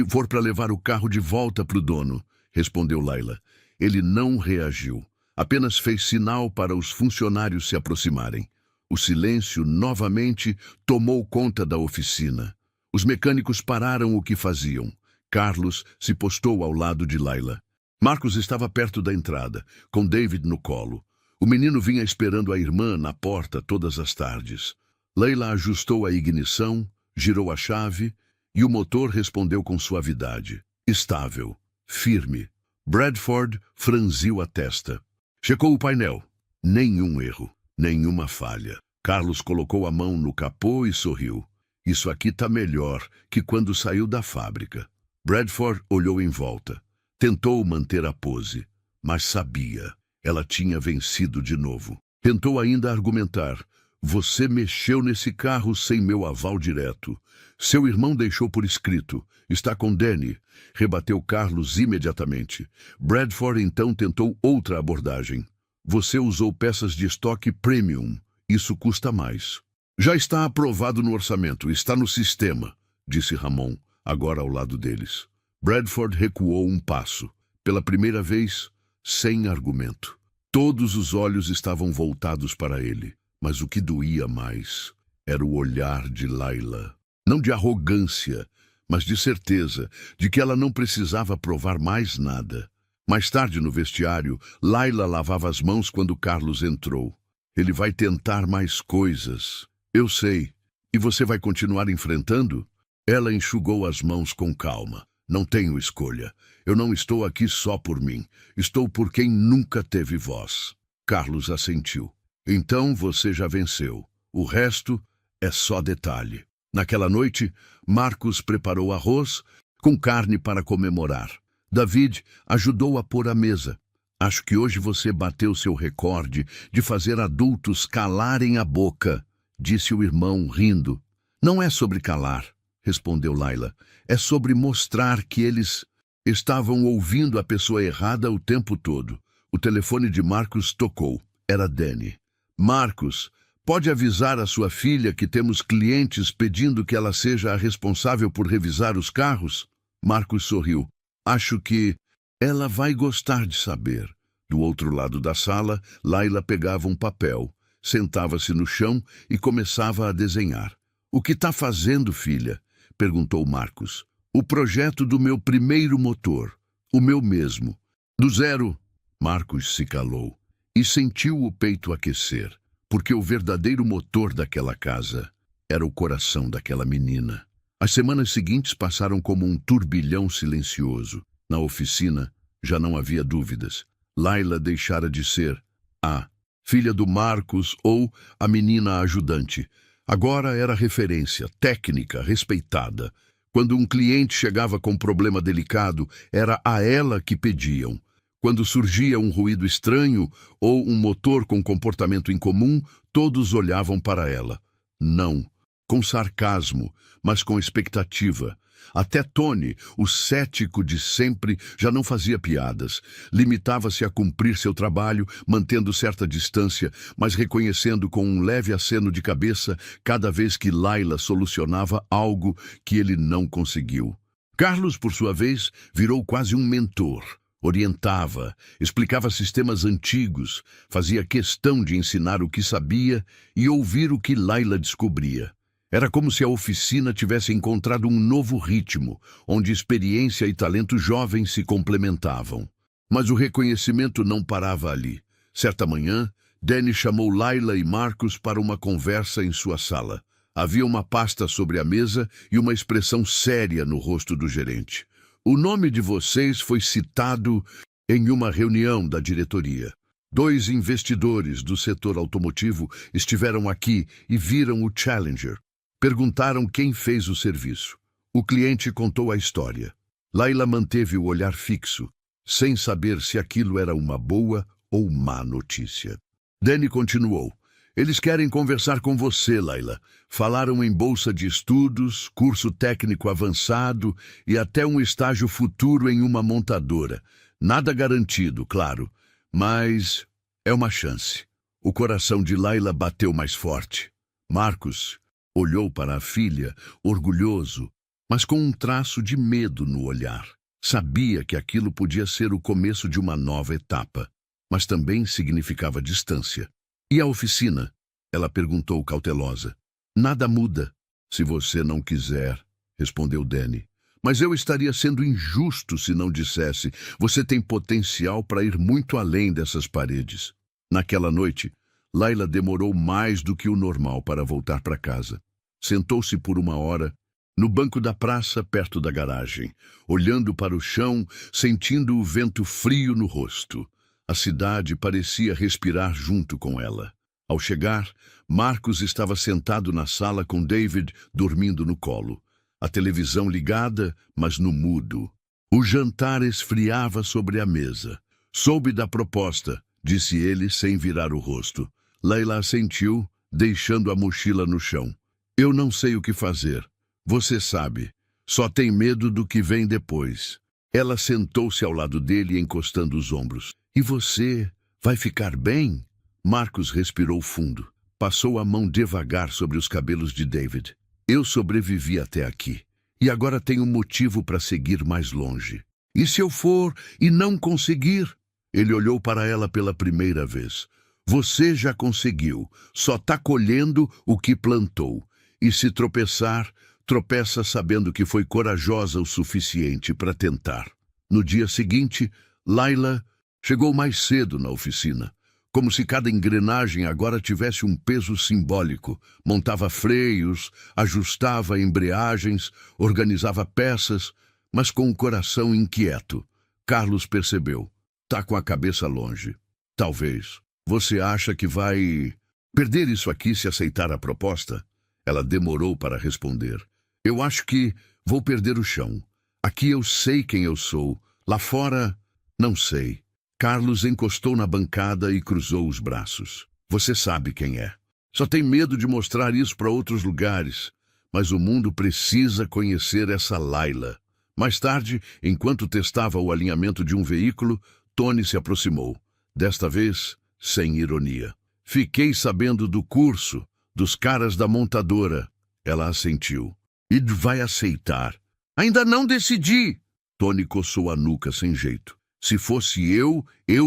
for para levar o carro de volta para o dono, respondeu Layla. Ele não reagiu. Apenas fez sinal para os funcionários se aproximarem. O silêncio novamente tomou conta da oficina. Os mecânicos pararam o que faziam. Carlos se postou ao lado de Layla. Marcos estava perto da entrada, com David no colo. O menino vinha esperando a irmã na porta todas as tardes. Layla ajustou a ignição, girou a chave e o motor respondeu com suavidade. Estável, firme. Bradford franziu a testa. Checou o painel. Nenhum erro. Nenhuma falha. Carlos colocou a mão no capô e sorriu. Isso aqui tá melhor que quando saiu da fábrica. Bradford olhou em volta. Tentou manter a pose, mas sabia. Ela tinha vencido de novo. Tentou ainda argumentar. Você mexeu nesse carro sem meu aval direto. Seu irmão deixou por escrito. Está com Danny. Rebateu Carlos imediatamente. Bradford então tentou outra abordagem. Você usou peças de estoque premium. Isso custa mais. Já está aprovado no orçamento, está no sistema, disse Ramon, agora ao lado deles. Bradford recuou um passo. Pela primeira vez, sem argumento. Todos os olhos estavam voltados para ele, mas o que doía mais era o olhar de Layla. Não de arrogância, mas de certeza de que ela não precisava provar mais nada. Mais tarde, no vestiário, Layla lavava as mãos quando Carlos entrou. Ele vai tentar mais coisas. Eu sei. E você vai continuar enfrentando? Ela enxugou as mãos com calma. Não tenho escolha. Eu não estou aqui só por mim. Estou por quem nunca teve voz. Carlos assentiu. Então você já venceu. O resto é só detalhe. Naquela noite, Marcos preparou arroz com carne para comemorar. David ajudou a pôr a mesa. Acho que hoje você bateu seu recorde de fazer adultos calarem a boca, disse o irmão, rindo. Não é sobre calar, respondeu Layla. É sobre mostrar que eles estavam ouvindo a pessoa errada o tempo todo. O telefone de Marcos tocou. Era Danny. Marcos, Pode avisar a sua filha que temos clientes pedindo que ela seja a responsável por revisar os carros? Marcos sorriu. Acho que ela vai gostar de saber. Do outro lado da sala, Laila pegava um papel, sentava-se no chão e começava a desenhar. O que está fazendo, filha? Perguntou Marcos. O projeto do meu primeiro motor. O meu mesmo. Do zero. Marcos se calou e sentiu o peito aquecer, porque o verdadeiro motor daquela casa era o coração daquela menina. As semanas seguintes passaram como um turbilhão silencioso. Na oficina, já não havia dúvidas. Laila deixara de ser a filha do Marcos ou a menina ajudante. Agora era referência, técnica, respeitada. Quando um cliente chegava com um problema delicado, era a ela que pediam. Quando surgia um ruído estranho ou um motor com comportamento incomum, todos olhavam para ela. Não, com sarcasmo, mas com expectativa. Até Tony, o cético de sempre, já não fazia piadas. Limitava-se a cumprir seu trabalho, mantendo certa distância, mas reconhecendo com um leve aceno de cabeça cada vez que Laila solucionava algo que ele não conseguiu. Carlos, por sua vez, virou quase um mentor. Orientava, explicava sistemas antigos, fazia questão de ensinar o que sabia e ouvir o que Laila descobria. Era como se a oficina tivesse encontrado um novo ritmo, onde experiência e talento jovens se complementavam. Mas o reconhecimento não parava ali. Certa manhã, Danny chamou Laila e Marcos para uma conversa em sua sala. Havia uma pasta sobre a mesa e uma expressão séria no rosto do gerente. O nome de vocês foi citado em uma reunião da diretoria. 2 investidores do setor automotivo estiveram aqui e viram o Challenger. Perguntaram quem fez o serviço. O cliente contou a história. Laila manteve o olhar fixo, sem saber se aquilo era uma boa ou má notícia. Danny continuou. Eles querem conversar com você, Laila. Falaram em bolsa de estudos, curso técnico avançado e até um estágio futuro em uma montadora. Nada garantido, claro, mas é uma chance. O coração de Laila bateu mais forte. Marcos olhou para a filha, orgulhoso, mas com um traço de medo no olhar. Sabia que aquilo podia ser o começo de uma nova etapa, mas também significava distância. E a oficina? Ela perguntou cautelosa. Nada muda. Se você não quiser, respondeu Danny. Mas eu estaria sendo injusto se não dissesse. Você tem potencial para ir muito além dessas paredes. Naquela noite, Laila demorou mais do que o normal para voltar para casa. Sentou-se por 1 hora, no banco da praça, perto da garagem, olhando para o chão, sentindo o vento frio no rosto. A cidade parecia respirar junto com ela. Ao chegar, Marcos estava sentado na sala com David dormindo no colo. A televisão ligada, mas no mudo. O jantar esfriava sobre a mesa. Soube da proposta, disse ele sem virar o rosto. Laila assentiu, deixando a mochila no chão. Eu não sei o que fazer. Você sabe. Só tem medo do que vem depois. Ela sentou-se ao lado dele, encostando os ombros. E você vai ficar bem? Marcos respirou fundo. Passou a mão devagar sobre os cabelos de David. Eu sobrevivi até aqui. E agora tenho motivo para seguir mais longe. E se eu for e não conseguir? Ele olhou para ela pela primeira vez. Você já conseguiu. Só está colhendo o que plantou. E se tropeçar, tropeça sabendo que foi corajosa o suficiente para tentar. No dia seguinte, Laila chegou mais cedo na oficina, como se cada engrenagem agora tivesse um peso simbólico. Montava freios, ajustava embreagens, organizava peças, mas com o coração inquieto. Carlos percebeu. Tá com a cabeça longe. Talvez. Você acha que vai perder isso aqui se aceitar a proposta? Ela demorou para responder. Eu acho que vou perder o chão. Aqui eu sei quem eu sou. Lá fora, não sei. Carlos encostou na bancada e cruzou os braços. Você sabe quem é. Só tem medo de mostrar isso para outros lugares. Mas o mundo precisa conhecer essa Laila. Mais tarde, enquanto testava o alinhamento de um veículo, Tony se aproximou. Desta vez, sem ironia. Fiquei sabendo do curso, dos caras da montadora. Ela assentiu. E vai aceitar. Ainda não decidi. Tony coçou a nuca sem jeito. Se fosse eu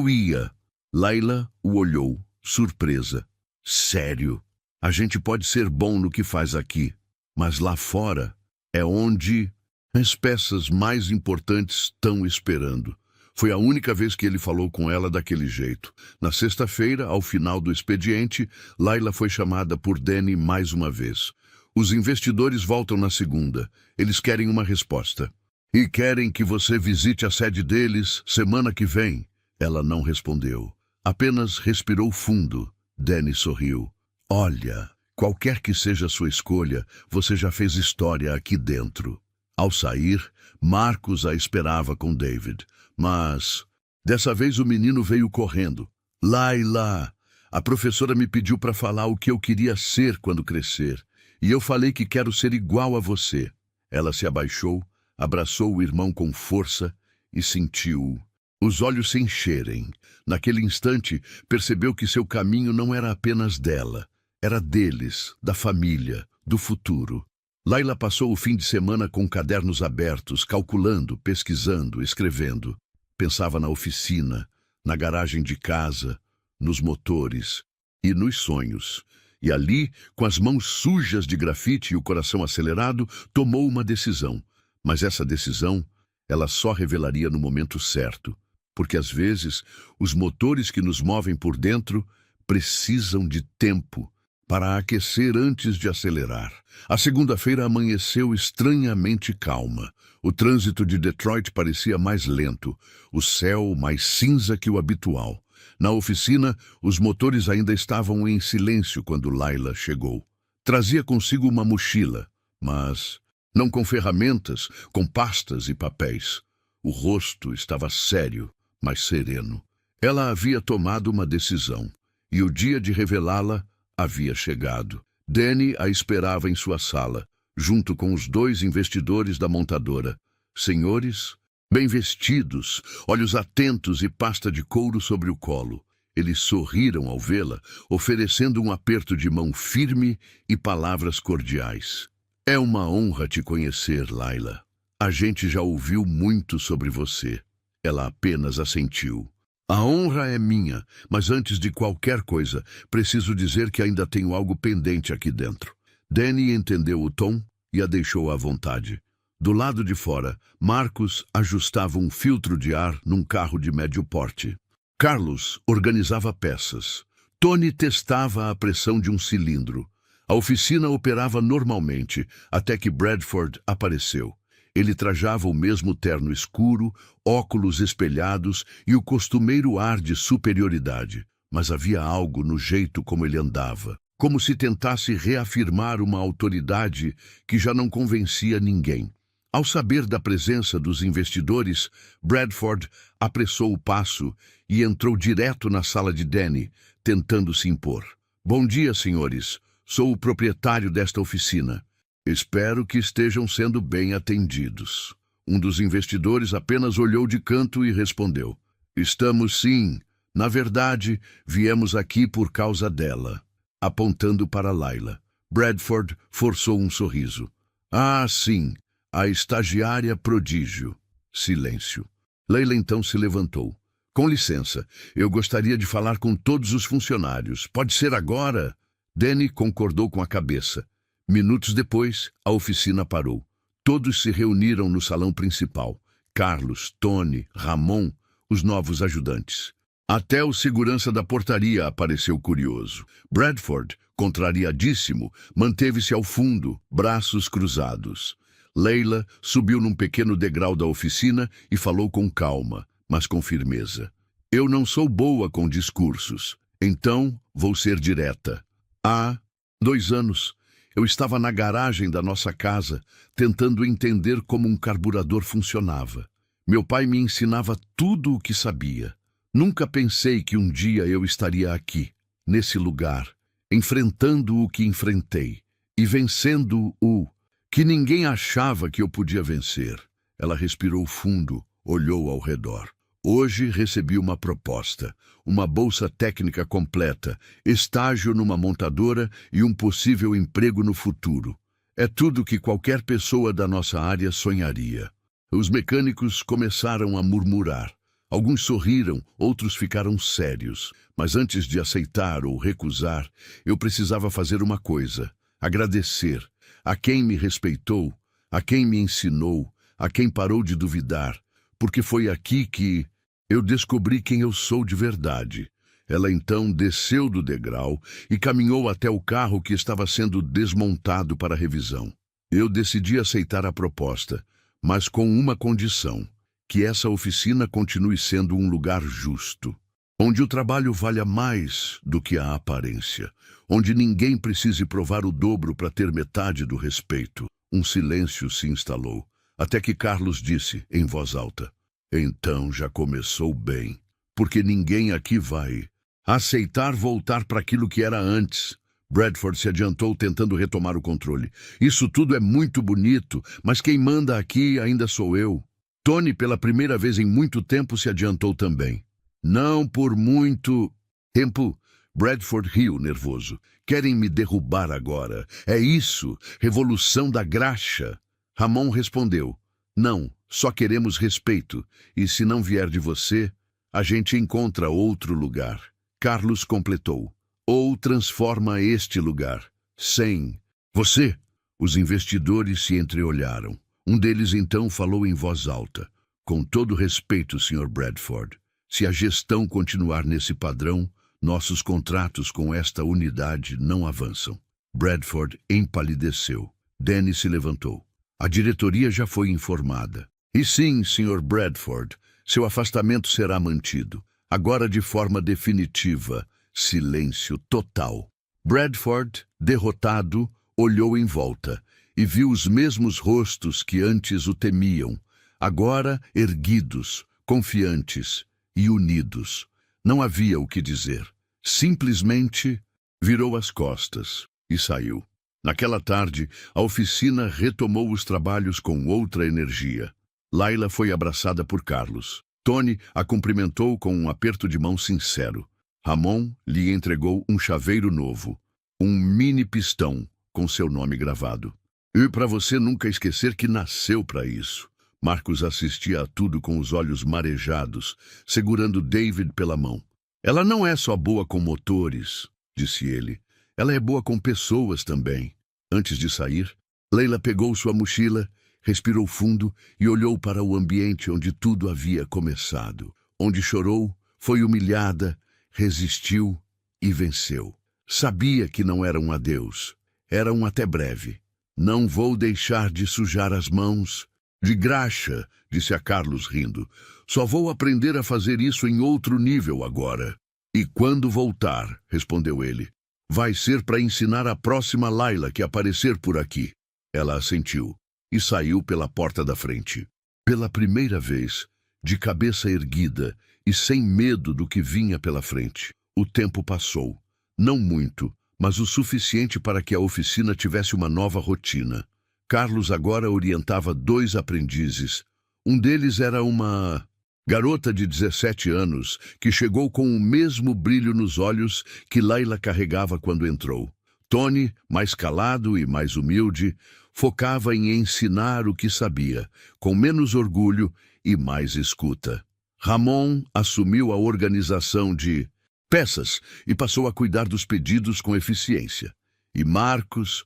ia. Layla o olhou, surpresa. Sério? A gente pode ser bom no que faz aqui, mas lá fora é onde as peças mais importantes estão esperando. Foi a única vez que ele falou com ela daquele jeito. Na sexta-feira, ao final do expediente, Layla foi chamada por Danny mais uma vez. Os investidores voltam na segunda. Eles querem uma resposta. E querem que você visite a sede deles semana que vem. Ela não respondeu. Apenas respirou fundo. Danny sorriu. Olha, qualquer que seja a sua escolha, você já fez história aqui dentro. Ao sair, Marcus a esperava com David. Mas, dessa vez o menino veio correndo. Layla, a professora me pediu para falar o que eu queria ser quando crescer. E eu falei que quero ser igual a você. Ela se abaixou, abraçou o irmão com força e sentiu os olhos se encherem. Naquele instante, percebeu que seu caminho não era apenas dela. Era deles, da família, do futuro. Layla passou o fim de semana com cadernos abertos, calculando, pesquisando, escrevendo. Pensava na oficina, na garagem de casa, nos motores e nos sonhos. E ali, com as mãos sujas de grafite e o coração acelerado, tomou uma decisão. Mas essa decisão, ela só revelaria no momento certo. Porque às vezes, os motores que nos movem por dentro precisam de tempo para aquecer antes de acelerar. A segunda-feira amanheceu estranhamente calma. O trânsito de Detroit parecia mais lento, o céu mais cinza que o habitual. Na oficina, os motores ainda estavam em silêncio quando Layla chegou. Trazia consigo uma mochila, mas não com ferramentas, com pastas e papéis. O rosto estava sério, mas sereno. Ela havia tomado uma decisão, e o dia de revelá-la havia chegado. Danny a esperava em sua sala, junto com os 2 investidores da montadora. Senhores, bem vestidos, olhos atentos e pasta de couro sobre o colo. Eles sorriram ao vê-la, oferecendo um aperto de mão firme e palavras cordiais. É uma honra te conhecer, Layla. A gente já ouviu muito sobre você. Ela apenas assentiu. A honra é minha, mas antes de qualquer coisa, preciso dizer que ainda tenho algo pendente aqui dentro. Danny entendeu o tom e a deixou à vontade. Do lado de fora, Marcus ajustava um filtro de ar num carro de médio porte. Carlos organizava peças. Tony testava a pressão de um cilindro. A oficina operava normalmente, até que Bradford apareceu. Ele trajava o mesmo terno escuro, óculos espelhados e o costumeiro ar de superioridade. Mas havia algo no jeito como ele andava, como se tentasse reafirmar uma autoridade que já não convencia ninguém. Ao saber da presença dos investidores, Bradford apressou o passo e entrou direto na sala de Danny, tentando se impor. Bom dia, senhores. Sou o proprietário desta oficina. Espero que estejam sendo bem atendidos. Um dos investidores apenas olhou de canto e respondeu. Estamos sim. Na verdade, viemos aqui por causa dela. Apontando para Layla. Bradford forçou um sorriso. Ah, sim. A estagiária prodígio. Silêncio. Layla então se levantou. Com licença, eu gostaria de falar com todos os funcionários. Pode ser agora? Danny concordou com a cabeça. Minutos depois, a oficina parou. Todos se reuniram no salão principal. Carlos, Tony, Ramon, os novos ajudantes. Até o segurança da portaria apareceu curioso. Bradford, contrariadíssimo, manteve-se ao fundo, braços cruzados. Layla subiu num pequeno degrau da oficina e falou com calma, mas com firmeza. Eu não sou boa com discursos, então vou ser direta. Há 2 anos, eu estava na garagem da nossa casa, tentando entender como um carburador funcionava. Meu pai me ensinava tudo o que sabia. Nunca pensei que um dia eu estaria aqui, nesse lugar, enfrentando o que enfrentei e vencendo o que ninguém achava que eu podia vencer. Ela respirou fundo, olhou ao redor. Hoje recebi uma proposta, uma bolsa técnica completa, estágio numa montadora e um possível emprego no futuro. É tudo que qualquer pessoa da nossa área sonharia. Os mecânicos começaram a murmurar. Alguns sorriram, outros ficaram sérios. Mas antes de aceitar ou recusar, eu precisava fazer uma coisa: agradecer a quem me respeitou, a quem me ensinou, a quem parou de duvidar, porque foi aqui que eu descobri quem eu sou de verdade. Ela então desceu do degrau e caminhou até o carro que estava sendo desmontado para revisão. Eu decidi aceitar a proposta, mas com uma condição: que essa oficina continue sendo um lugar justo, onde o trabalho valha mais do que a aparência, onde ninguém precise provar o dobro para ter metade do respeito. Um silêncio se instalou, até que Carlos disse, em voz alta: então já começou bem, porque ninguém aqui vai aceitar voltar para aquilo que era antes. Bradford se adiantou, tentando retomar o controle. Isso tudo é muito bonito, mas quem manda aqui ainda sou eu. Tony, pela primeira vez em muito tempo, se adiantou também. Não por muito tempo. Bradford riu, nervoso. Querem me derrubar agora. É isso, revolução da graxa. Ramon respondeu: não, só queremos respeito, e se não vier de você, a gente encontra outro lugar. Carlos completou: ou transforma este lugar. Sem você. Os investidores se entreolharam. Um deles então falou em voz alta: com todo respeito, Sr. Bradford, se a gestão continuar nesse padrão, nossos contratos com esta unidade não avançam. Bradford empalideceu. Danny se levantou. A diretoria já foi informada. E sim, Sr. Bradford, seu afastamento será mantido, agora de forma definitiva. Silêncio total. Bradford, derrotado, olhou em volta e viu os mesmos rostos que antes o temiam, agora erguidos, confiantes e unidos. Não havia o que dizer. Simplesmente virou as costas e saiu. Naquela tarde, a oficina retomou os trabalhos com outra energia. Layla foi abraçada por Carlos. Tony a cumprimentou com um aperto de mão sincero. Ramon lhe entregou um chaveiro novo, um mini pistão com seu nome gravado. E para você nunca esquecer que nasceu para isso. Marcos assistia a tudo com os olhos marejados, segurando David pela mão. Ela não é só boa com motores, disse ele. Ela é boa com pessoas também. Antes de sair, Leila pegou sua mochila, respirou fundo e olhou para o ambiente onde tudo havia começado. Onde chorou, foi humilhada, resistiu e venceu. Sabia que não era um adeus, era um até breve. Não vou deixar de sujar as mãos. De graxa, disse a Carlos rindo. Só vou aprender a fazer isso em outro nível agora. E quando voltar, respondeu ele, vai ser para ensinar a próxima Layla que aparecer por aqui. Ela assentiu e saiu pela porta da frente. Pela primeira vez, de cabeça erguida e sem medo do que vinha pela frente. O tempo passou. Não muito, mas o suficiente para que a oficina tivesse uma nova rotina. Carlos agora orientava 2 aprendizes. Um deles era uma garota de 17 anos que chegou com o mesmo brilho nos olhos que Layla carregava quando entrou. Tony, mais calado e mais humilde, focava em ensinar o que sabia, com menos orgulho e mais escuta. Ramon assumiu a organização de peças e passou a cuidar dos pedidos com eficiência. E Marcos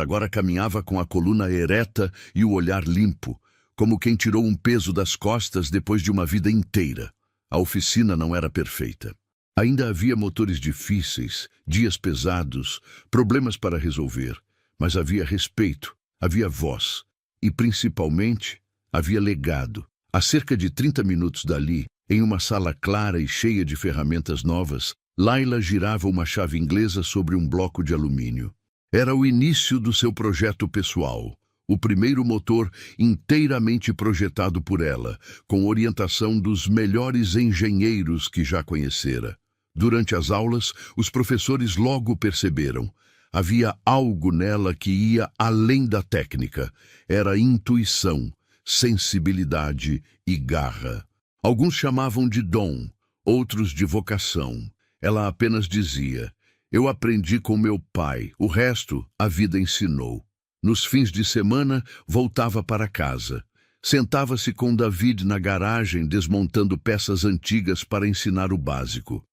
agora caminhava com a coluna ereta e o olhar limpo, como quem tirou um peso das costas depois de uma vida inteira. A oficina não era perfeita. Ainda havia motores difíceis, dias pesados, problemas para resolver, mas havia respeito, havia voz e, principalmente, havia legado. A cerca de 30 minutos dali, em uma sala clara e cheia de ferramentas novas, Layla girava uma chave inglesa sobre um bloco de alumínio. Era o início do seu projeto pessoal, o primeiro motor inteiramente projetado por ela, com orientação dos melhores engenheiros que já conhecera. Durante as aulas, os professores logo perceberam. Havia algo nela que ia além da técnica. Era intuição, sensibilidade e garra. Alguns chamavam de dom, outros de vocação. Ela apenas dizia: eu aprendi com meu pai, o resto a vida ensinou. Nos fins de semana, voltava para casa. Sentava-se com David na garagem, desmontando peças antigas para ensinar o básico.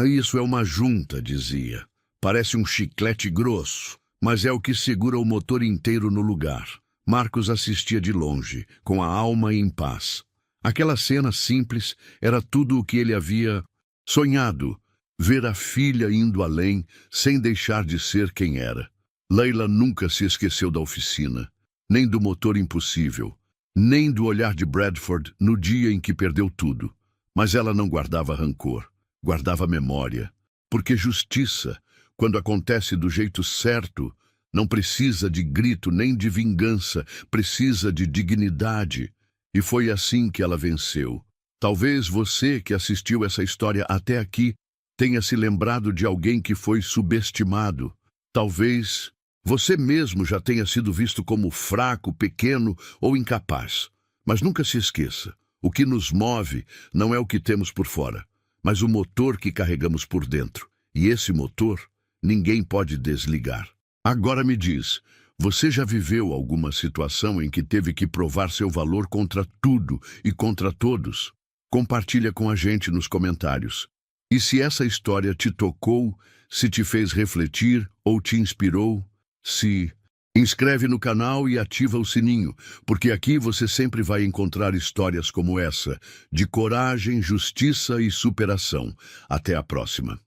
Isso é uma junta, dizia. Parece um chiclete grosso, mas é o que segura o motor inteiro no lugar. Marcos assistia de longe, com a alma em paz. Aquela cena simples era tudo o que ele havia sonhado. Ver a filha indo além, sem deixar de ser quem era. Leila nunca se esqueceu da oficina, nem do motor impossível, nem do olhar de Bradford no dia em que perdeu tudo. Mas ela não guardava rancor, guardava memória. Porque justiça, quando acontece do jeito certo, não precisa de grito nem de vingança, precisa de dignidade. E foi assim que ela venceu. Talvez você que assistiu essa história até aqui tenha se lembrado de alguém que foi subestimado. Talvez você mesmo já tenha sido visto como fraco, pequeno ou incapaz. Mas nunca se esqueça, o que nos move não é o que temos por fora, mas o motor que carregamos por dentro. E esse motor, ninguém pode desligar. Agora me diz, você já viveu alguma situação em que teve que provar seu valor contra tudo e contra todos? Compartilha com a gente nos comentários. E se essa história te tocou, se te fez refletir ou te inspirou, se inscreve no canal e ativa o sininho, porque aqui você sempre vai encontrar histórias como essa, de coragem, justiça e superação. Até a próxima.